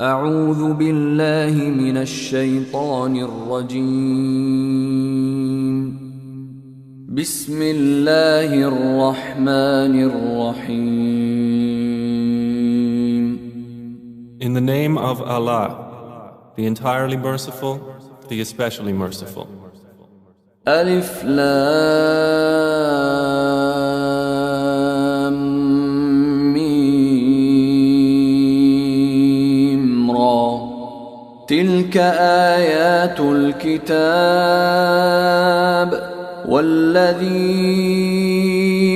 أعوذ بالله من الشيطان الرجيم. بسم الله الرحمن الرحيم. In the name of Allah, the entirely merciful, the especially merciful. ألف لام ميم را تلك آيات الكتاب والذي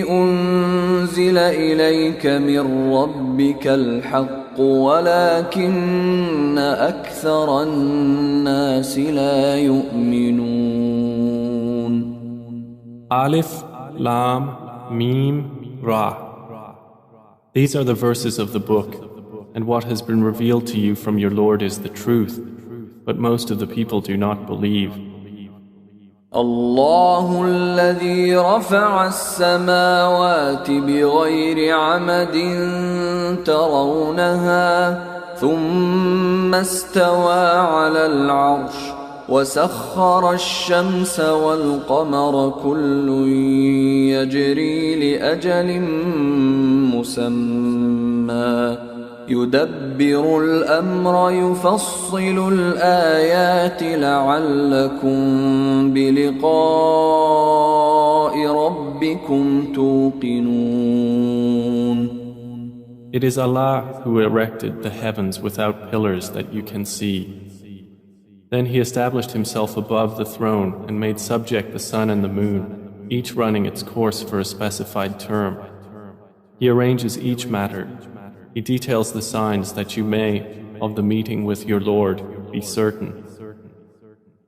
أنزل إليك من ربك الحق ولكن أكثر الناس لا يؤمنون. Alif, Lam, Mim, Ra. These are the verses of the book, and what has been revealed to you from your Lord is the truth, but most of the people do not believe. الله الذي رفع السماوات بغير عمد ترونها ثم استوى على العرش وسخر الشمس والقمر كل يجري لأجل مسمى يدبر الأمر يفصل الآيات لعلكم بلقاء ربكم توقنون. It is Allah who erected the heavens without pillars that you can see. Then He established Himself above the throne and made subject the sun and the moon, each running its course for a specified term. He arranges each matter. He details the signs that you may, of the meeting with your Lord, be certain.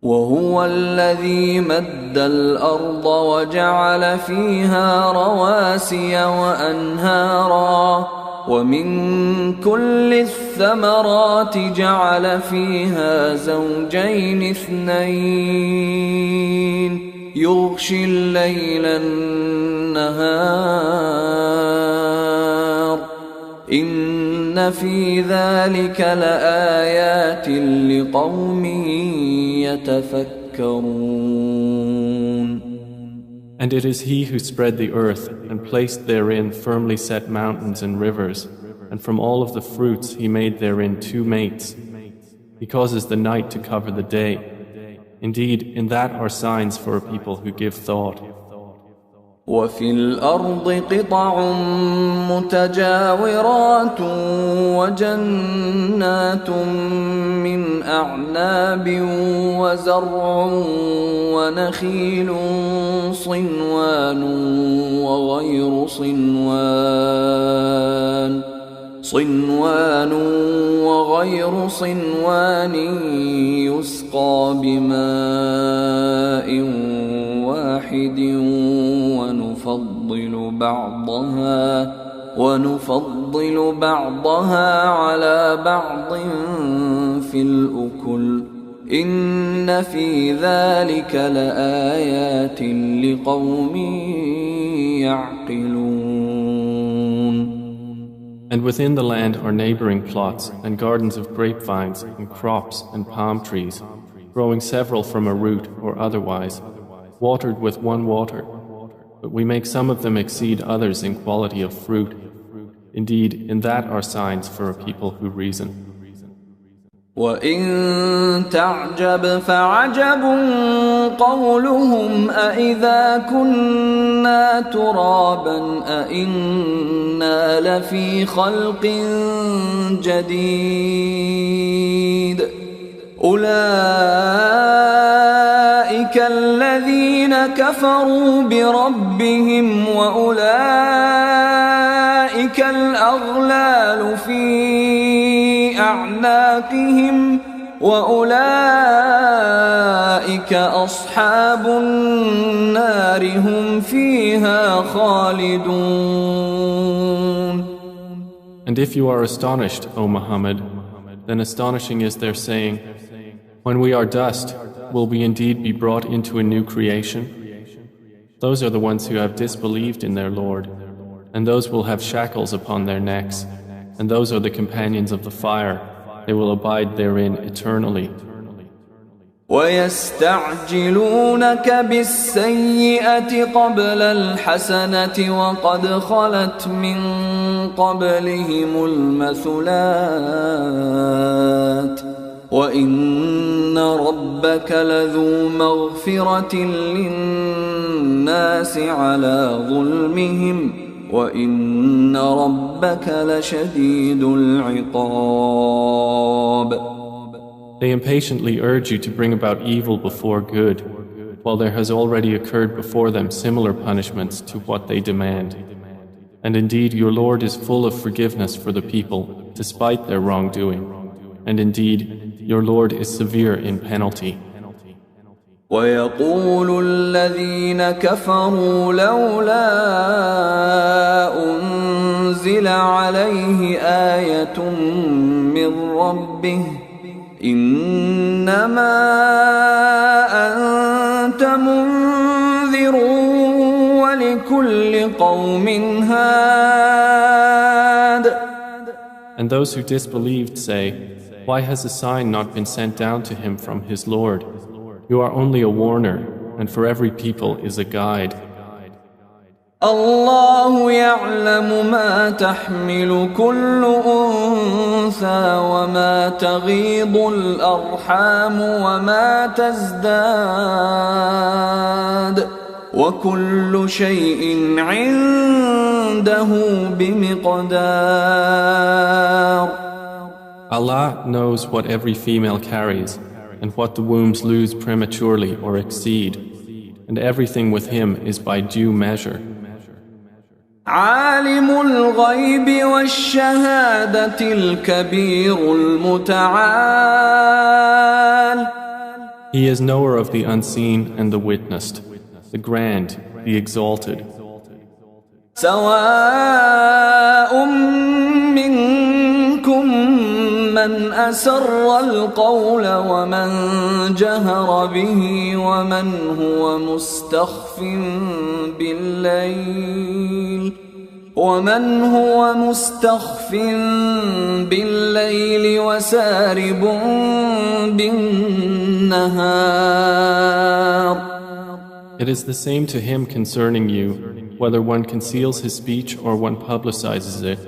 وهو الذي مد الأرض وجعل فيها رواسي وأنهارا ومن كل الثمرات جعل فيها زوجين اثنين يغشي الليل النهار إن في ذلك لآيات لقوم يتفكرون. And it is He who spread the earth and placed therein firmly set mountains and rivers, and from all of the fruits He made therein two mates. He causes the night to cover the day. Indeed, in that are signs for a people who give thought. وفي الأرض قطع متجاورات وجنات من أعناب وزرع ونخيل صنوان وغير صنوان يسقى بماء واحد ونفضل بعضها على بعض في الأكل إن في ذلك لآيات لقوم يعقلون. And within the land are neighboring plots and gardens of grapevines and crops and palm trees, growing several from a root or otherwise, watered with one water. But we make some of them exceed others in quality of fruit. Indeed, in that are signs for a people who reason. وَإِن تَعْجَبْ فَعَجَبٌ قَوْلُهُمْ أَإِذَا كُنَّا تُرَابًا أَإِنَّا لَفِي خَلْقٍ جَدِيدٍ أُولَئِكَ الَّذِينَ كَفَرُوا بِرَبِّهِمْ وَأُولَئِكَ الْأَغْلَالُ فِي أَعْنَاقِهِمْ وَأُولَئِكَ أَصْحَابُ النَّارِ هُمْ فِيهَا خَالِدُونَ. And if you are astonished, O Muhammad, then astonishing is their saying, when we are dust, will we indeed be brought into a new creation? Those are the ones who have disbelieved in their Lord, and those will have shackles upon their necks, and those are the companions of the fire. they will abide therein eternally. ويستعجلونك بالسيئة قبل الحسنة وقد خلت من قبلهم المثلات وإن ربك لذو مغفرة للناس على ظلمهم وإن ربك لشديد العقاب. They impatiently urge you to bring about evil before good, while there has already occurred before them similar punishments to what they demand. And indeed your Lord is full of forgiveness for the people, despite their wrongdoing. And indeed, your Lord is severe in penalty. ويقول الذين كفروا لولا أنزل عليه آية من ربه إنما أنت منذر ولكل قوم هاد. And those who disbelieved say, why has a sign not been sent down to him from his Lord? You are only a warner, and for every people is a guide. الله يعلم ما تحمل كل أنثى وما تغيض الأرحام وما تزداد وكل شيء عنده بمقدار. Allah knows what every female carries and what the wombs lose prematurely or exceed, and everything with him is by due measure. عالم الغيب والشهادة الكبير المتعال. He is knower of the unseen and the witnessed, the grand, the exalted. سواء منكم من أسر القول ومن جهر به ومن هو مستخف بالليل وسارب بالنهار. It is the same to him concerning you, whether one conceals his speech or one publicizes it,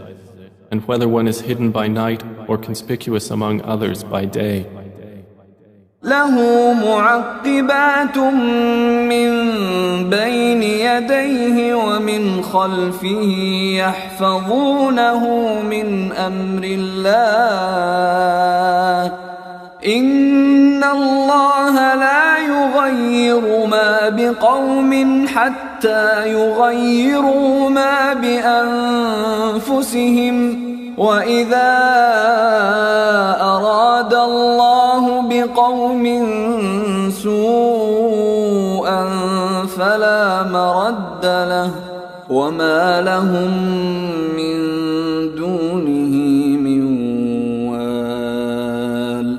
and whether one is hidden by night or conspicuous among others by day. له معقبات من بين يديه ومن خلفه يحفظونه من أمر الله إن الله لا يغير ما بقوم حتى يغيروا ما بأنفسهم وإذا أراد الله بقوم سوءا فلا مرد له وما لهم من دونه من وال.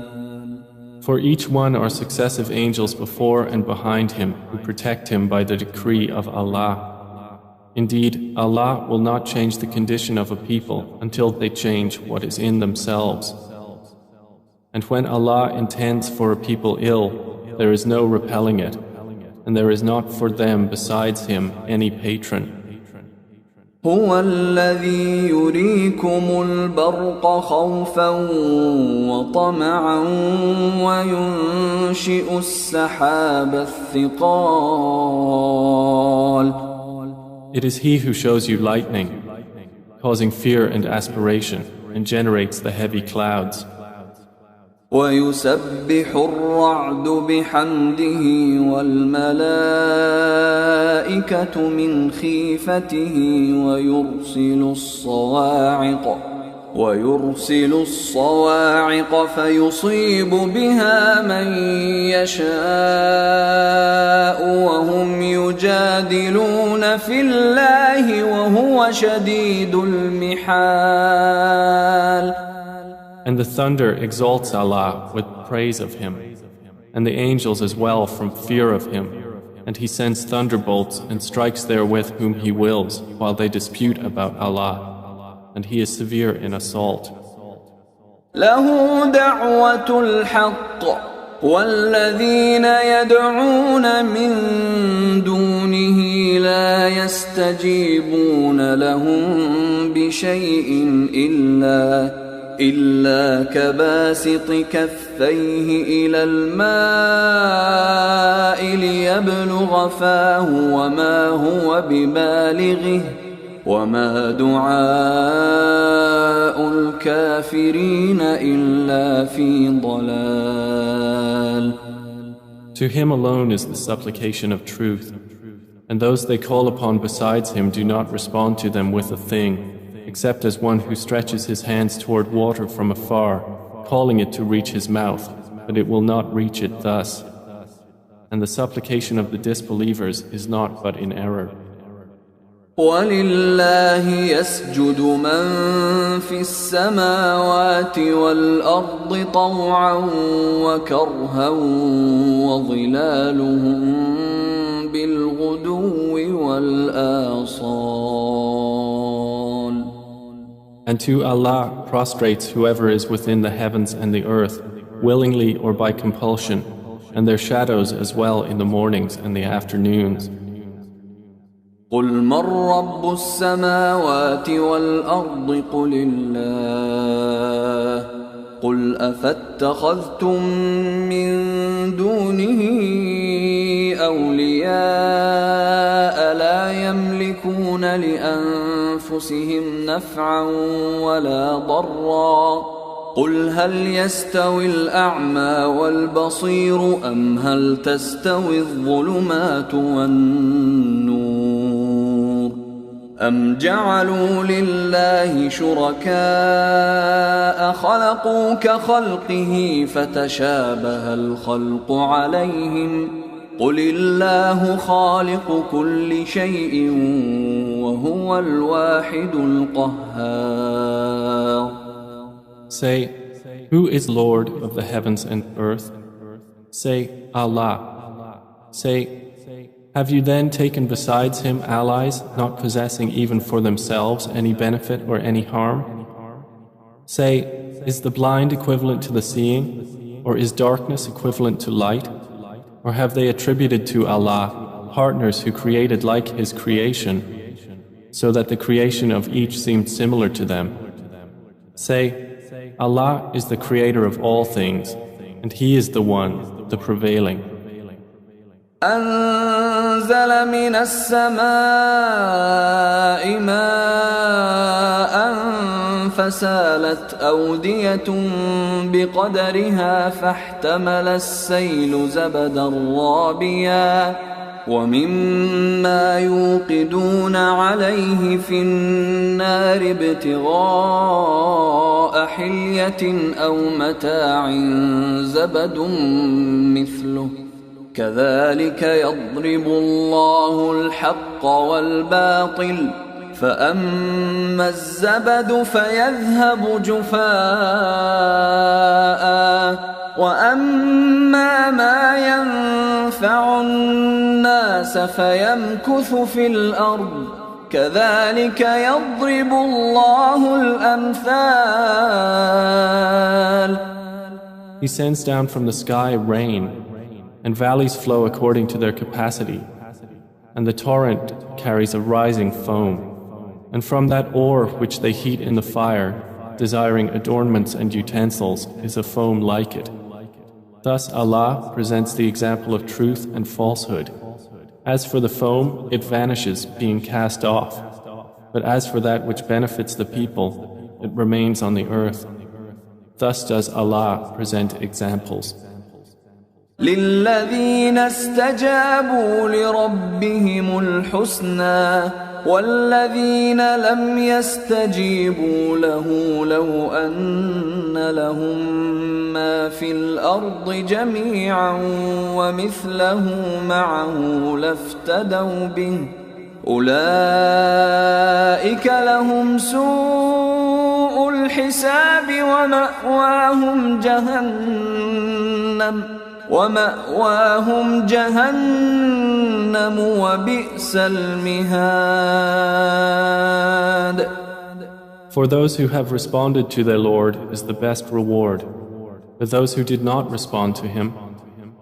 For each one are successive angels before and behind him who protect him by the decree of Allah. Indeed, Allah will not change the condition of a people until they change what is in themselves. And when Allah intends for a people ill, there is no repelling it, and there is not for them besides Him any patron. هو الذي يريكم البرق خوفا وطمعا وينشئ السحاب الثقال. It is He who shows you lightning, causing fear and aspiration, and generates the heavy clouds. ويسبح الرعد بحمده والملائكة من خيفته ويرسل الصواعق فيصيب بها من يشاء وهم يجادلون في الله وهو شديد المحال. And the thunder exalts Allah with praise of Him, and the angels as well from fear of Him, and He sends thunderbolts and strikes therewith whom He wills while they dispute about Allah, and He is severe in assault. له دعوة الحق والذين يدعون من دونه لا يستجيبون لهم بشيء إلا كباسط كفيه إلى الماء ليبلغ فاه وما هو ببالغه وما دعاء الكافرين إلا في ضلال. To him alone is the supplication of truth, and those they call upon besides him do not respond to them with a thing, except as one who stretches his hands toward water from afar, calling it to reach his mouth, but it will not reach it thus. And the supplication of the disbelievers is not but in error. وَلِلَّهِ يَسْجُدُ مَن فِي السَّمَاوَاتِ وَالْأَرْضِ طَوْعًا وَكَرْهًا وَظِلَالُهُم بِالْغُدُوِّ وَالْآصَالِ. And to Allah prostrates whoever is within the heavens and the earth, willingly or by compulsion, and their shadows as well in the mornings and the afternoons. قل من رب السماوات والأرض قل الله قل أفاتخذتم من دونه أولياء لا يملكون لأنفسهم نفعا ولا ضرا قل هل يستوي الأعمى والبصير أم هل تستوي الظلمات والنور أم جعلوا لله شركاء خلقوا كخلقه فتشابه الخلق عليهم قل الله خالق كل شيء وهو الواحد القهار. Say, who is Lord of the heavens and earth? Say, Allah. Say, have you then taken besides him allies, not possessing even for themselves any benefit or any harm? Say, is the blind equivalent to the seeing, or is darkness equivalent to light? Or have they attributed to Allah partners who created like his creation, so that the creation of each seemed similar to them? Say, Allah is the creator of all things, and He is the one, the prevailing. أنزل من السماء ماء فسالت أودية بقدرها فاحتمل السيل زبدا رابيا ومما يوقدون عليه في النار ابتغاء حلية أو متاع زبد مثله كذلك يضرب الله الحق والباطل فأما الزبد فيذهب جفاء وأما ما ينفع الناس فيمكث في الأرض كذلك يضرب الله الأمثال. He sends down from the sky rain, and valleys flow according to their capacity, and the torrent carries a rising foam, and from that ore which they heat in the fire, desiring adornments and utensils, is a foam like it. Thus Allah presents the example of truth and falsehood. As for the foam, it vanishes, being cast off. But as for that which benefits the people, it remains on the earth. Thus does Allah present examples. للذين استجابوا لربهم الحسنى والذين لم يستجيبوا له لو أن لهم ما في الأرض جميعا ومثله معه لافتدوا به أولئك لهم سوء الحساب ومأواهم جهنم وبئس المهاد. For those who have responded to their Lord is the best reward. But those who did not respond to Him,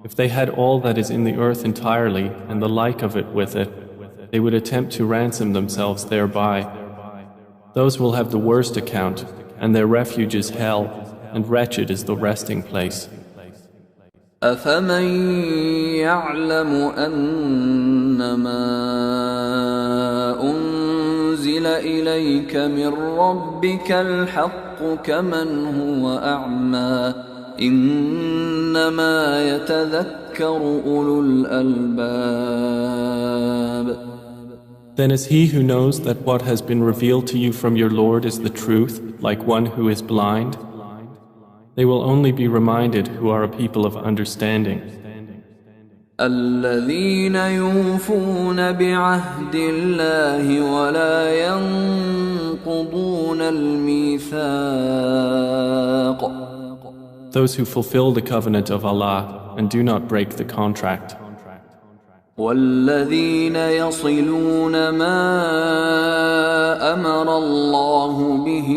if they had all that is in the earth entirely and the like of it with it, they would attempt to ransom themselves thereby. Those will have the worst account, and their refuge is hell, and wretched is the resting place. أفمن يعلم أنما أنزل إليك من ربك الحق كمن هو أعمى إنما يتذكر أولو الألباب. Then is he who knows that what has been revealed to you from your Lord is the truth, like one who is blind? They will only be reminded who are a people of understanding. الذين يوفون بعهد الله ولا ينقضون الميثاق. Those who fulfill the covenant of Allah and do not break the contract. والذين يصلون ما أمر الله به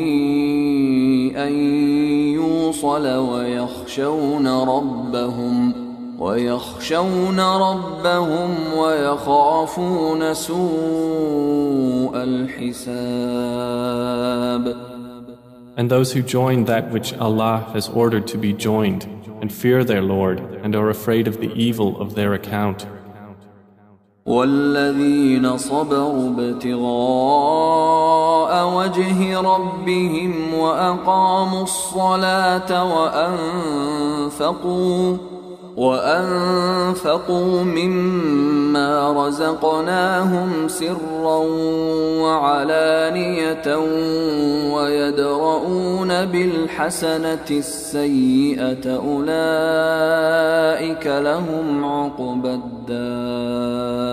أن يوصل ويخشون ربهم ويخافون سوء الحساب. And those who join that which Allah has ordered to be joined and fear their Lord and are afraid of the evil of their account. والذين صبروا ابتغاء وجه ربهم وأقاموا الصلاة وأنفقوا مما رزقناهم سرا وعلانية ويدرؤون بالحسنة السيئة أولئك لهم عقبى الدار.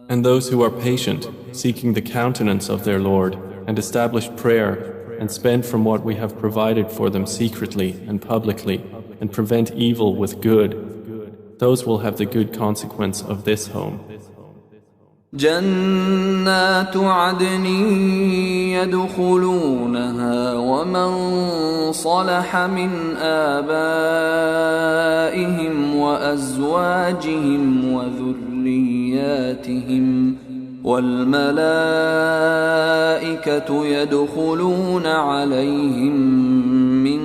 And those who are patient, seeking the countenance of their Lord, and establish prayer, and spend from what we have provided for them secretly and publicly, and prevent evil with good, those will have the good consequence of this home. جنات عدن يدخلونها ومن صلح من آبائهم وأزواجهم وذرياتهم والملائكة يدخلون عليهم من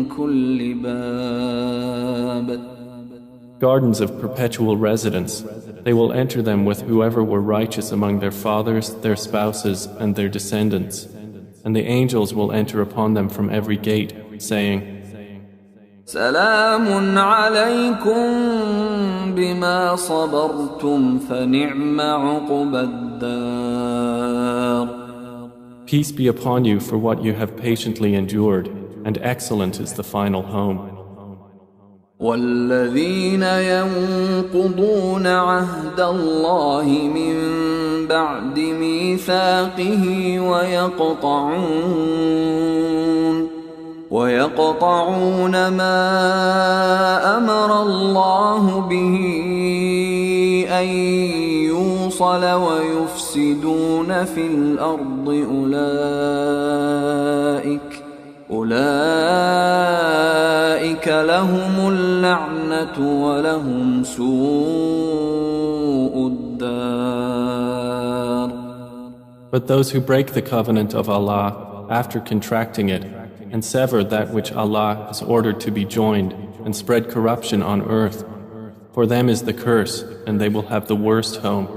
كل باب. Gardens of perpetual residence, they will enter them with whoever were righteous among their fathers, their spouses, and their descendants. And the angels will enter upon them from every gate, saying, سلام عليكم بما صبرتم فنعم عقبى الدار. Peace be upon you for what you have patiently endured, and excellent is the final home. والذين ينقضون عهد الله من بعد ميثاقه ويقطعون ما أمر الله به أن يوصل ويفسدون في الأرض أولئك لهم اللعنة ولهم سوء الدار. But those who break the covenant of Allah after contracting it and sever that which Allah has ordered to be joined and spread corruption on earth, for them is the curse and they will have the worst home.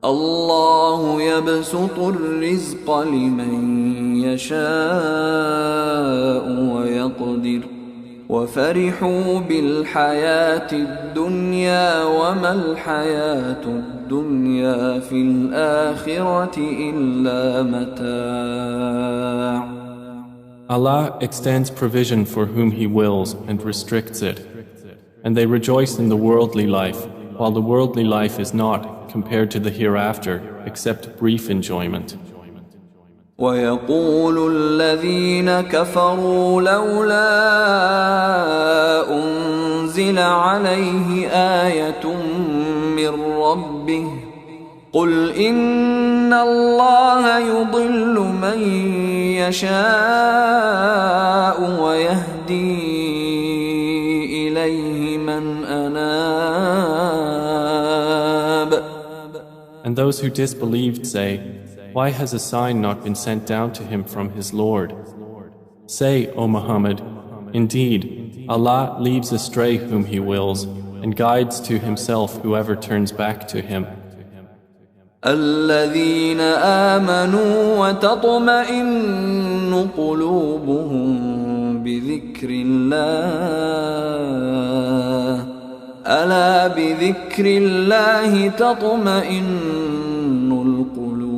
الله يبسط الرزق لمن يشاء ويقدر وفرحوا بالحياة الدنيا وما الحياة الدنيا في الآخرة إلا متاع. Allah extends provision for whom He wills and restricts it, and they rejoice in the worldly life, while the worldly life is not, compared to the hereafter, except brief enjoyment. ويقول الذين كفروا لولا أنزل عليه آية من ربه قل إن الله يضل من يشاء ويهدي إليه من أناب. And those who disbelieved say, why has a sign not been sent down to him from his Lord? Say, O Muhammad, indeed, Allah leaves astray whom He wills and guides to Himself whoever turns back to Him. الذين آمنوا وتطمئن قلوبهم بذكر الله ألا بذكر الله تطمئن القلوب.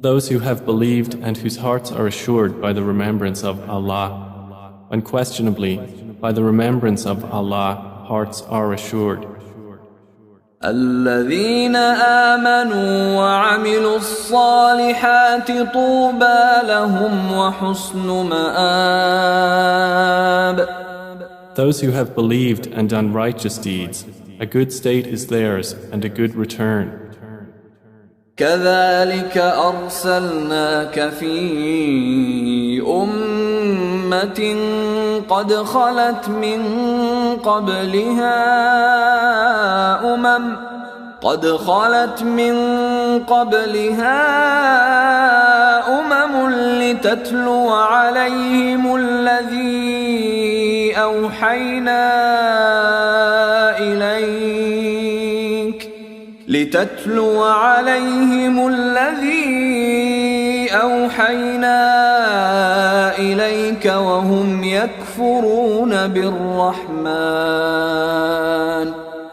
Those who have believed and whose hearts are assured by the remembrance of Allah. Unquestionably, by the remembrance of Allah, hearts are assured. الذين آمنوا وعملوا الصالحات طوبى لهم وحسن مآب. Those who have believed and done righteous deeds, a good state is theirs and a good return. كذلك أرسلناك في أمة قد خلت من قبلها أمم لتتلو عليهم الذي أوحينا إليك وهم يكفرون بالرحمن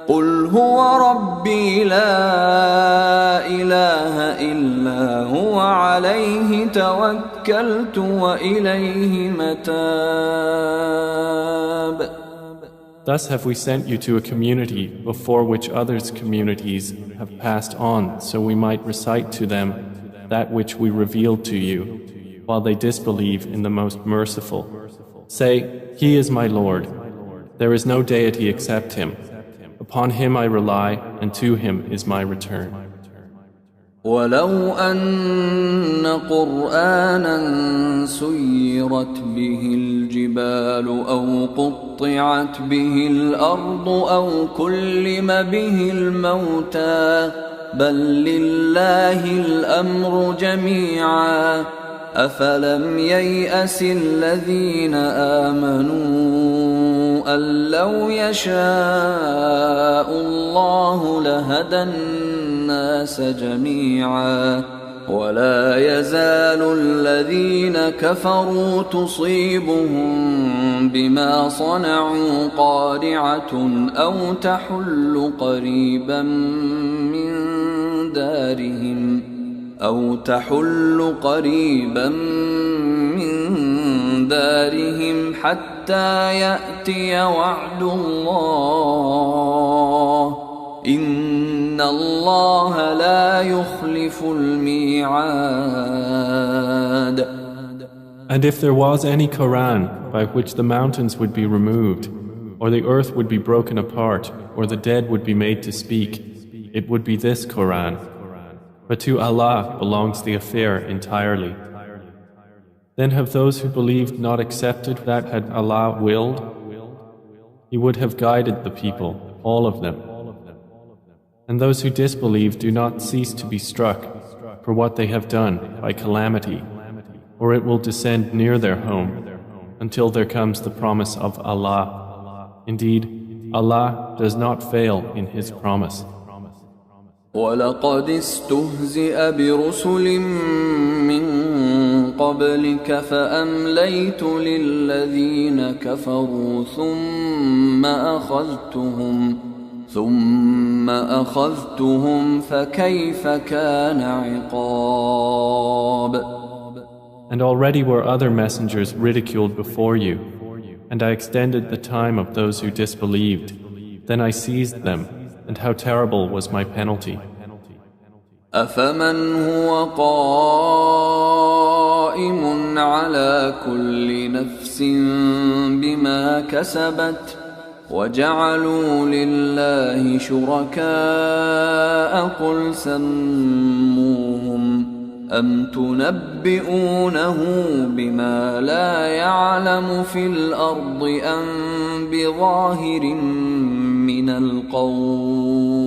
قل هو ربي لا إله إلا هو عليه توكلت وإليه متاب. Thus have we sent you to a community before which others' communities have passed on, so we might recite to them that which we revealed to you, while they disbelieve in the Most Merciful. Say, He is my Lord. There is no deity except Him. Upon Him I rely, and to Him is my return. ولو أن قرآنا سيرت به الجبال أو قطعت به الأرض أو كلم به الموتى بل لله الأمر جميعا أفلم ييأس الذين آمنوا أن لو يشاء الله لهدى الناس جميعا ولا يزال الذين كفروا تصيبهم بما صنعوا قارعة أو تحل قريبا من دارهم حتى يأتي وعد الله إن الله لا يخلف الميعاد. And if there was any Quran by which the mountains would be removed, or the earth would be broken apart, or the dead would be made to speak, it would be this Quran. But to Allah belongs the affair entirely. Then have those who believed not accepted that had Allah willed? He would have guided the people, all of them. And those who disbelieve do not cease to be struck for what they have done by calamity, or it will descend near their home until there comes the promise of Allah. Indeed, Allah does not fail in His promise. وَلَقَدِ اسْتُهْزِئَ بِرُسُلٍ مِّن قَبْلِكَ فَأَمْلَيْتُ لِلَّذِينَ كَفَرُوا ثُمَّ أَخَذْتُهُمْ فَكَيْفَ كَانَ عِقَابِ. And already were other messengers ridiculed before you, and I extended the time of those who disbelieved. Then I seized them, and how terrible was my penalty. أَفَمَنْ هُوَ قَائِمٌ عَلَى كُلِّ نَفْسٍ بِمَا كَسَبَتْ وجعلوا لله شركاء قل سموهم أم تنبئونه بما لا يعلم في الأرض أم بظاهر من القول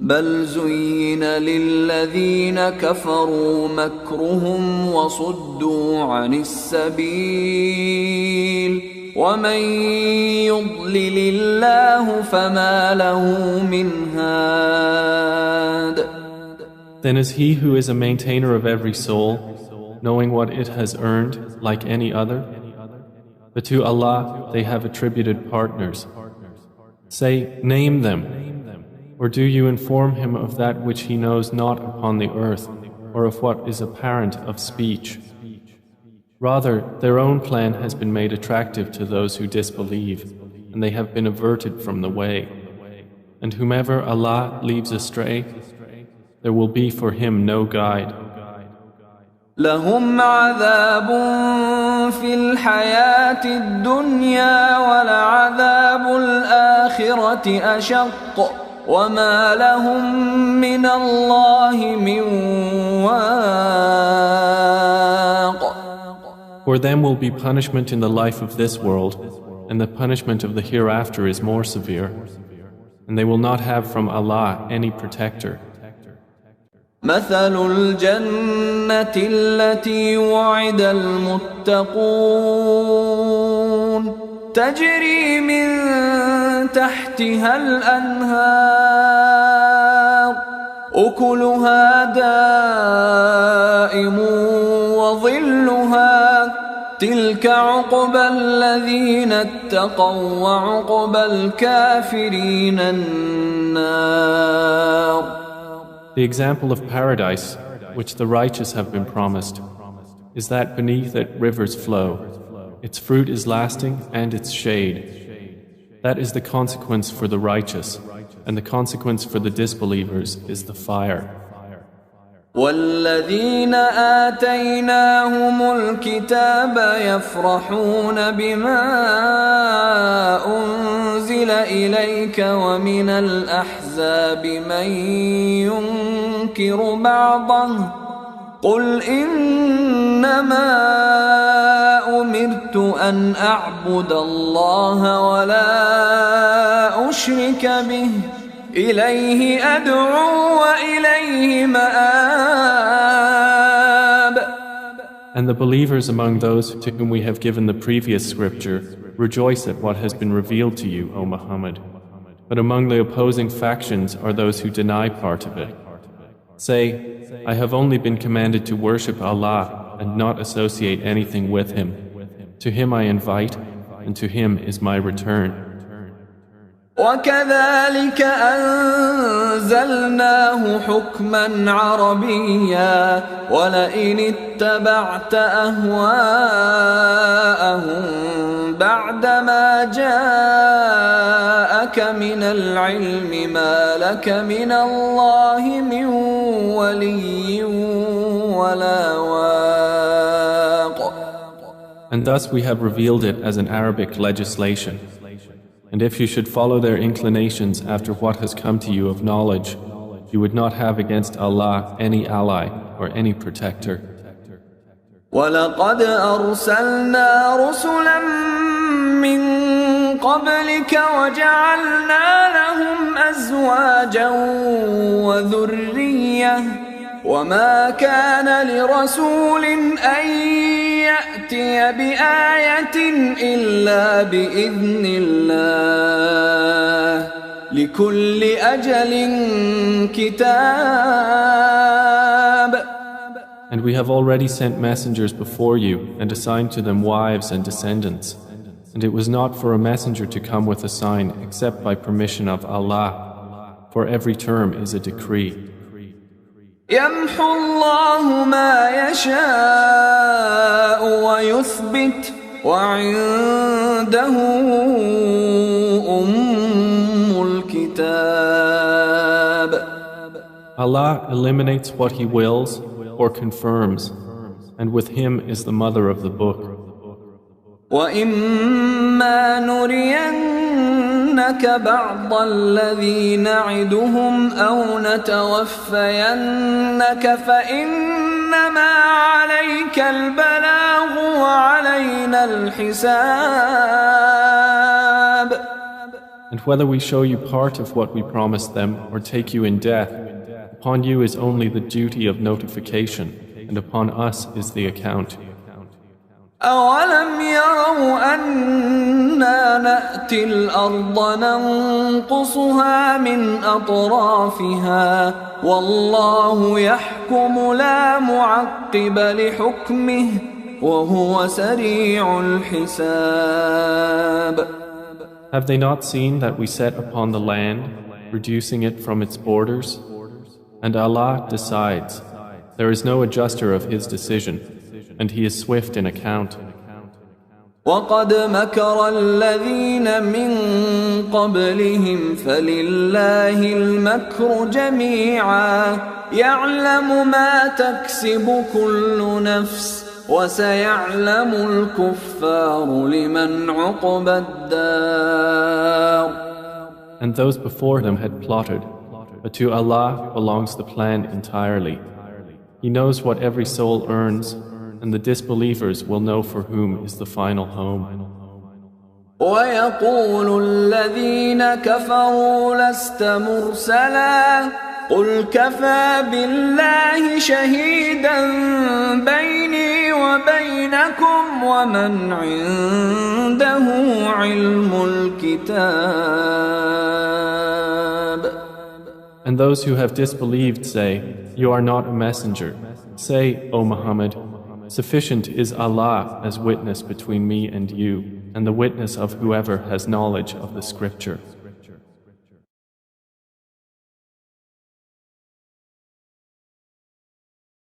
بل زين للذين كفروا مكرهم وصدوا عن السبيل ومن يضلل الله فما له من هاد. Then is he who is a maintainer of every soul, knowing what it has earned like any other? But to Allah they have attributed partners. Say, name them. Or do you inform him of that which he knows not upon the earth, or of what is apparent of speech? Rather, their own plan has been made attractive to those who disbelieve, and they have been averted from the way. And whomever Allah leaves astray, there will be for him no guide. لهم عذاب في الحياة الدنيا ولعذاب الآخرة أشق وما لهم من الله من واق. For them will be punishment in the life of this world, and the punishment of the hereafter is more severe, and they will not have from Allah any protector. مثل الجنة التي وعد المتقون تجري من تحتها الأنهار أكلها دائم وظلها تلك عقبى الذين اتقوا وعقبى الكافرين النار. The example of paradise, which the righteous have been promised, is that beneath it rivers flow. Its fruit is lasting and its shade. That is the consequence for the righteous, and the consequence for the disbelievers is the fire. والذين آتيناهم الكتاب يفرحون بما أنزل إليك ومن الأحزاب من ينكر بعضه قل إنما أمرت أن أعبد الله ولا أشرك به إليه أدعو وإليه مآب. And the believers among those to whom we have given the previous scripture rejoice at what has been revealed to you, O Muhammad. But among the opposing factions are those who deny part of it. Say, I have only been commanded to worship Allah and not associate anything with Him. To Him I invite, and to Him is my return. وكذلك أنزلناه حكما عربيا ولئن اتبعت أهواءهم بعدما جاءك من العلم ما لك من الله من ولي ولا واق. And thus we have revealed it as an Arabic legislation. And if you should follow their inclinations after what has come to you of knowledge, you would not have against Allah any ally or any protector. وَلَقَدْ أَرْسَلْنَا رُسُلًا مِّن قَبْلِكَ وَجَعَلْنَا لَهُمْ أَزْوَاجًا وَذُرِّيَّةً وَمَا كَانَ لِرَسُولٍ أَن يَأْتِيَ بِآيَةٍ إِلَّا بِإِذْنِ اللَّهِ لِكُلِّ أَجَلٍ كِتَابٌ. And we have already sent messengers before you and assigned to them wives and descendants. And it was not for a messenger to come with a sign except by permission of Allah, for every term is a decree. يمحو الله ما يشاء ويثبت وعنده أم الكتاب. Allah eliminates what He wills or confirms, and with Him is the mother of the book. وَإِمَّا نُرِيَنَّكَ نُنَبِّئَنَّكَ بَعْضَ الَّذِي نَعِدُهُمْ أَوْ نَتَوَفَّيَنَّكَ فَإِنَّمَا عَلَيْكَ الْبَلَاغُ وَعَلَيْنَا الْحِسَابُ. And whether we show you part of what we promised them or take you in death, upon you is only the duty of notification, and upon us is the account. أَوَلَمْ يَرَوْا أَنَّا نَأْتِي الْأَرْضَ نَنقُصُهَا مِنْ أَطْرَافِهَا وَاللَّهُ يَحْكُمُ لَا مُعَقِّبَ لِحُكْمِهِ وَهُوَ سَرِيعُ الْحِسَابِ. Have they not seen that we set upon the land, reducing it from its borders? And Allah decides. There is no adjuster of His decision, and He is swift in account. وَقَدْ مَكَرَ الَّذِينَ مِنْ قَبْلِهِمْ فَلِلَّهِ الْمَكْرُ جَمِيعًا يَعْلَمُ مَا تَكْسِبُ كُلُّ نَفْسٍ وَسَيَعْلَمُ الْكُفَّارُ لِمَنْ عُقْبَى الدَّارِ. And those before them had plotted, but to Allah belongs the plan entirely. He knows what every soul earns, and the disbelievers will know for whom is the final home. وَيَقُولُ الَّذِينَ كَفَرُوا لَسْتَ مُرْسَلًا قُلْ كَفَى بِاللَّهِ شَهِيدًا بَيْنِي وَبَيْنَكُمْ وَمَنْ عِندَهُ عِلْمُ الْكِتَابِ. And those who have disbelieved say, "You are not a messenger." Say, O Muhammad, sufficient is Allah as witness between me and you, and the witness of whoever has knowledge of the scripture.